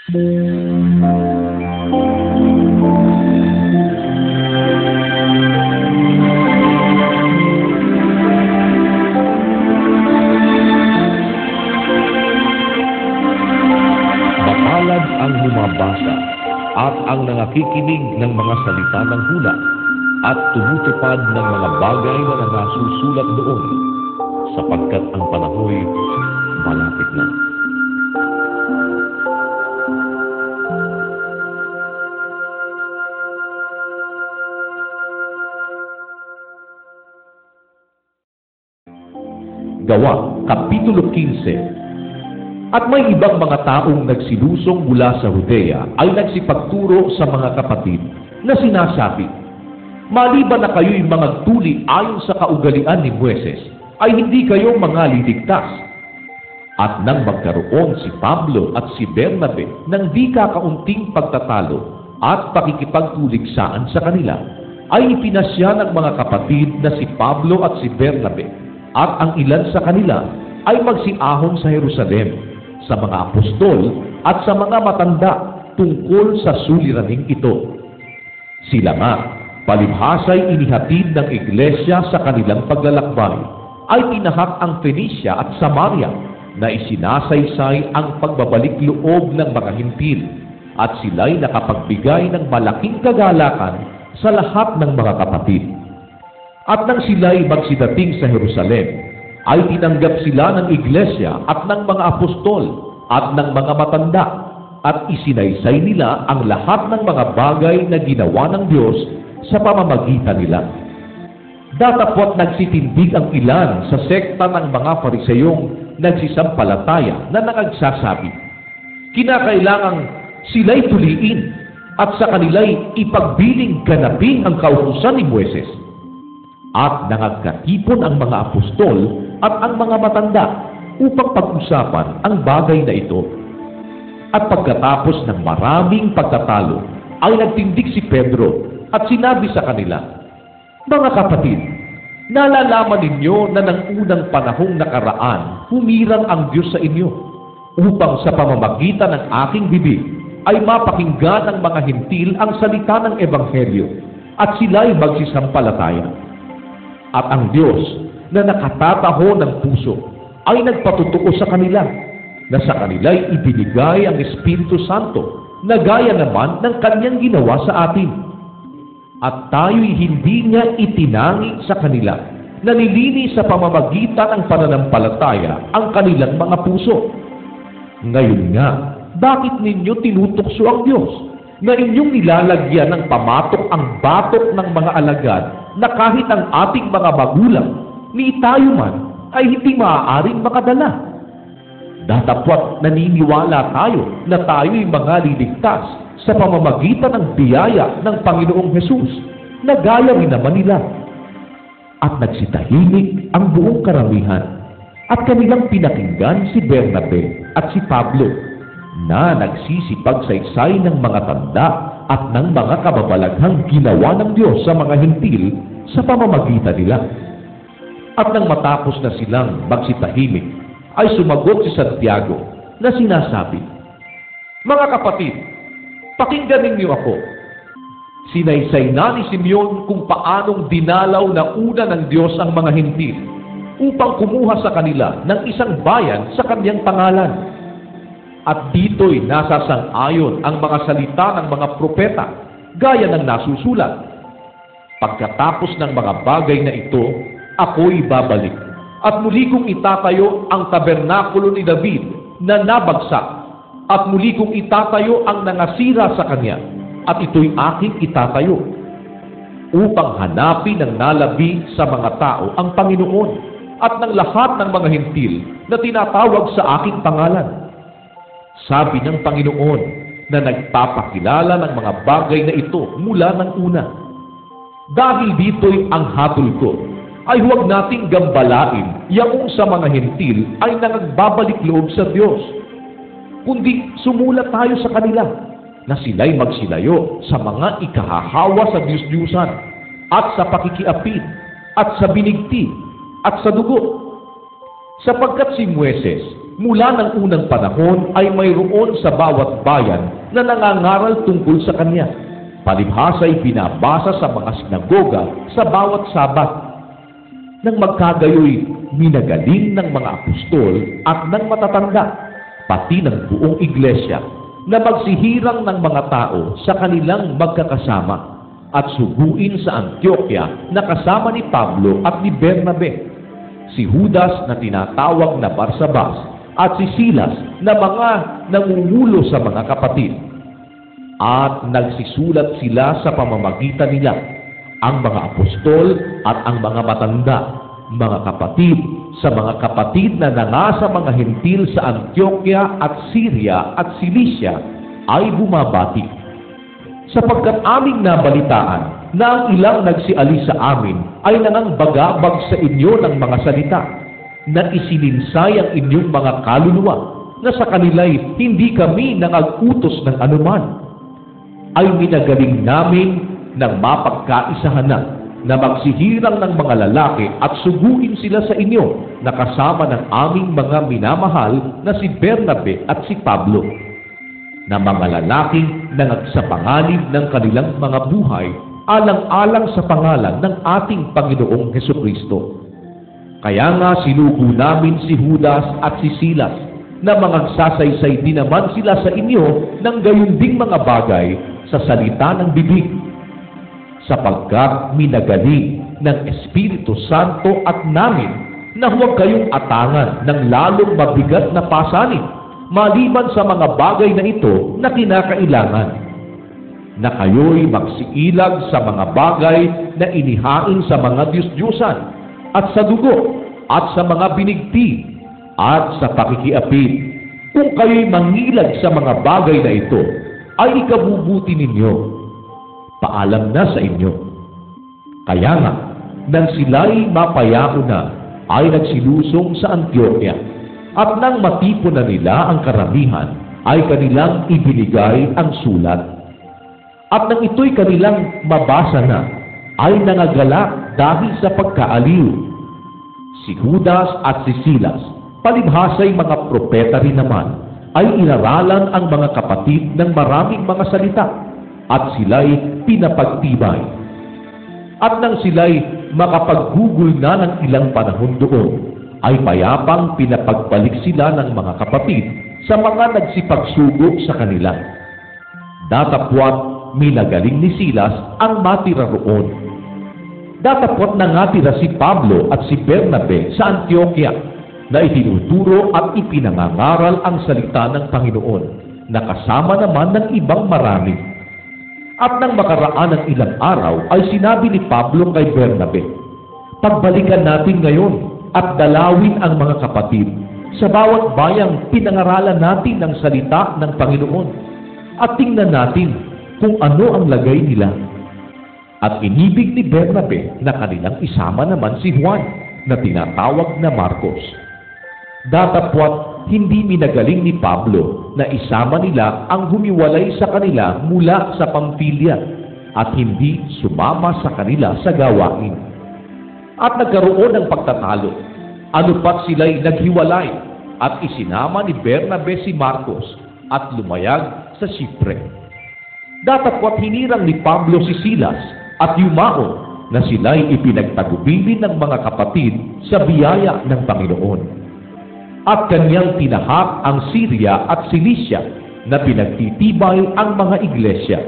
Mapalad ang bumabasa at ang nangakikinig ng mga salita ng hula at tumutupad ng mga bagay na nasusulat doon, sapagkat ang panahoy malapit na. Gawa, Kapitulo 15. At may ibang mga taong nagsilusong mula sa Judea ay nagsipagturo sa mga kapatid na sinasabi, maliban na kayo'y mga tuli ayon sa kaugalian ni Moises, ay hindi kayo mga liligtas. At nang magkaroon si Pablo at si Bernabe ng di kakaunting pagtatalo at pakikipagtuligsaan sa kanila, ay ipinasya ng mga kapatid na si Pablo at si Bernabe at ang ilan sa kanila ay magsiahon sa Jerusalem sa mga apostol at sa mga matanda tungkol sa suliraning ito. Sila nga, palibhasa'y inihatid ng iglesia sa kanilang paglalakbay, ay tinahak ang Phoenicia at Samaria na isinasaysay ang pagbabalik loob ng mga hintil, at sila'y nakapagbigay ng malaking kagalakan sa lahat ng mga kapatid. At nang sila'y magsidating sa Jerusalem, ay tinanggap sila ng iglesia at ng mga apostol at ng mga matanda, at isinaysay nila ang lahat ng mga bagay na ginawa ng Diyos sa pamamagitan nila. Datapot nagsitindig ang ilan sa sekta ng mga Fariseyong nagsisampalataya na nagsasabi, kinakailangang sila'y tuliin at sa kanila'y ipagbiling ganapin ang kautusan ni Moises. At nangagkatipon ang mga apostol at ang mga matanda upang pag-usapan ang bagay na ito. At pagkatapos ng maraming pagtatalo, ay nagtindig si Pedro at sinabi sa kanila, mga kapatid, nalalaman ninyo na ng unang panahong nakaraan, humirang ang Diyos sa inyo, upang sa pamamagitan ng aking bibig ay mapakinggan ng mga hintil ang salita ng Ebanghelyo, at sila'y magsisampalataya. At ang Diyos na nakatataho ng puso ay nagpatutuo sa kanila, na sa kanila'y ibinigay ang Espiritu Santo na gaya naman ng kanyang ginawa sa atin. At tayo'y hindi niya itinangi sa kanila na nilini sa pamamagitan ng pananampalataya ang kanilang mga puso. Ngayon nga, bakit ninyo tinutokso ang Diyos na inyong nilalagyan ng pamatok ang batok ng mga alagad na kahit ang ating mga magulang ni tayo man ay hindi maaaring makadala? Datapwat naniniwala tayo na tayo'y mga liligtas sa pamamagitan ng biyaya ng Panginoong Hesus na gaya rin naman nila. At nagsitahimik ang buong karamihan, at kanilang pinakinggan si Bernabe at si Pablo na nagsisipagsaysay ng mga tanda at ng mga kababalaghang ginawa ng Diyos sa mga hintil sa pamamagitan nila. At nang matapos na silang magsitahimik, ay sumagot si Santiago na sinasabi, mga kapatid, pakinggan ninyo ako. Sinaysay na ni Simeon kung paanong dinalaw na una ng Diyos ang mga hintil upang kumuha sa kanila ng isang bayan sa kanyang pangalan. At dito'y nasasang-ayon ang mga salita ng mga propeta, gaya ng nasusulat. Pagkatapos ng mga bagay na ito, ako'y babalik, at muli kong itatayo ang tabernakulo ni David na nabagsak, at muli kong itatayo ang nangasira sa kanya, at ito'y aking itatayo, upang hanapin ng nalabi sa mga tao ang Panginoon, at ng lahat ng mga hintil na tinatawag sa aking pangalan. Sabi ng Panginoon na nagpapakilala ng mga bagay na ito mula ng una. Dahil dito'y ang hatol ko, ay huwag nating gambalain yaong sa mga hintil ay nangagbabalik loob sa Diyos, kundi sumulat tayo sa kanila na sila'y magsilayo sa mga ikahahawa sa Diyos-Diyusan at sa pakikiapid at sa binigti at sa dugo. Sapagkat si Moises mula ng unang panahon ay mayroon sa bawat bayan na nangangaral tungkol sa Kanya. Palibhasa ay binabasa sa mga sinagoga sa bawat Sabat. Nang magkagayoy, minagaling ng mga apostol at ng matatanda, pati ng buong iglesia, na magsihirang ng mga tao sa kanilang magkakasama at suguin sa Antioquia na kasama ni Pablo at ni Bernabe, si Judas na tinatawag na Barsabas at si Silas na mga nangungulo sa mga kapatid. At nagsisulat sila sa pamamagitan nila, ang mga apostol at ang mga matanda, mga kapatid, sa mga kapatid na nangasa mga hentil sa Antioquia at Syria at Cilicia ay bumabati. Sapagkat aming nabalitaan na ang ilang nagsiali sa amin ay nangangbagabag sa inyo ng mga salita, na isininsay ang inyong mga kaluluwa, na sa kanila'y hindi kami nangag-utos ng anuman, ay minagaling namin ng mapagkaisahan na magsihirang ng mga lalaki at suguin sila sa inyo na kasama ng aming mga minamahal na si Bernabe at si Pablo, na mga lalaking nangagsapanganib ng kanilang mga buhay alang-alang sa pangalan ng ating Panginoong Hesukristo. Kaya nga sinugo namin si Judas at si Silas na magsasaysay din naman sila sa inyo ng gayon ding mga bagay sa salita ng bibig, sapagkat minagaling ng Espiritu Santo at namin na huwag kayong atangan ng lalong mabigat na pasanin maliban sa mga bagay na ito na kinakailangan, na kayo'y magsiilag sa mga bagay na inihain sa mga Diyos-Diyosan at sa dugo at sa mga binigti at sa pakikiapid. Kung kayo'y mangilag sa mga bagay na ito, ay ikabubuti ninyo. Paalam na sa inyo. Kaya nga, nang sila'y mapayao na, ay nagsilusong sa Antioquia, at nang matipon na nila ang karamihan, ay kanilang ibinigay ang sulat. At nang ito'y kanilang mabasa na, ay nangagalak dahil sa pagkaaliw. Si Judas at si Silas, palibhasa'y mga propeta rin naman, ay inaralan ang mga kapatid ng maraming mga salita, at sila'y pinapagtibay. At nang sila'y makapaggugol na ng ilang panahon doon, ay payapang pinapagpalik sila ng mga kapatid sa mga nagsipagsugo sa kanila. Datapwat minagaling ni Silas ang matira roon. Datapwat na nga tira si Pablo at si Bernabe sa Antioquia, na itinuturo at ipinangangaral ang salita ng Panginoon, na kasama naman ng ibang marami. At nang makaraan ng ilang araw, ay sinabi ni Pablo kay Bernabe, pagbalikan natin ngayon at dalawin ang mga kapatid sa bawat bayang pinangaralan natin ng salita ng Panginoon, at tingnan natin kung ano ang lagay nila. At inibig ni Bernabe na kanilang isama naman si Juan, na tinatawag na Marcos. Datapwat hindi minagaling ni Pablo na isama nila ang humiwalay sa kanila mula sa Pamfilia at hindi sumama sa kanila sa gawain. At nagkaroon ng pagtatalo, anupat sila'y naghiwalay, at isinama ni Bernabe si Marcos at lumayag sa Chipre. Datapwat hinirang ni Pablo si Silas at yumaon na sila'y ipinagtagubilin ng mga kapatid sa biyaya ng Panginoon. At kanyang tinahak ang Syria at Cilicia na pinagtitibay ang mga iglesia.